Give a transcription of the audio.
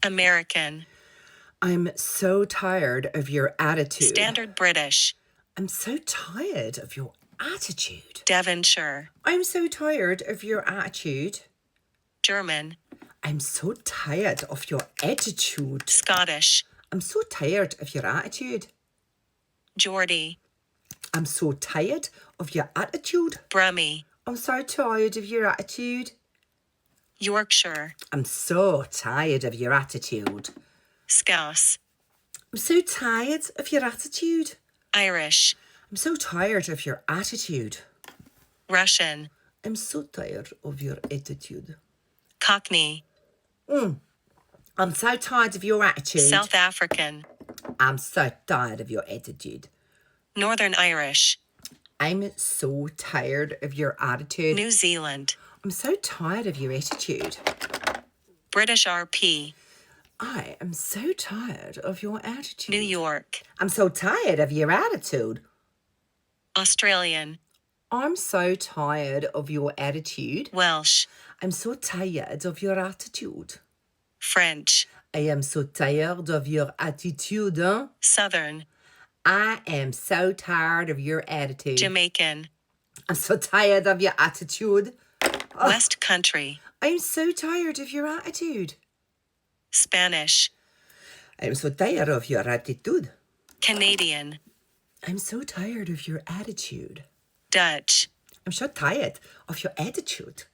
American. I'm so tired of your attitude. Standard British. I'm so tired of your attitude. Devonshire. I'm so tired of your attitude. German. I'm so tired of your attitude. Scottish. I'm so tired of your attitude. Geordie. I'm so tired of your attitude. Brummie. I'm so tired of your attitude. Yorkshire. I'm so tired of your attitude. Scouse. I'm so tired of your attitude. Irish. I'm so tired of your attitude. Russian. I'm so tired of your attitude. Cockney. I'm so tired of your attitude. South African. I'm so tired of your attitude. Northern Irish. I'm so tired of your attitude. New Zealand. I'm so tired of your attitude. British RP. I am so tired of your attitude. New York. I'm so tired of your attitude. Australian. I'm so tired of your attitude. Welsh. I'm so tired of your attitude. French. I am so tired of your attitude. Southern. I am so tired of your attitude. Jamaican. I'm so tired of your attitude. West Country. I'm so tired of your attitude. Spanish. I'm so tired of your attitude. Canadian. I'm so tired of your attitude. Dutch. I'm so tired of your attitude.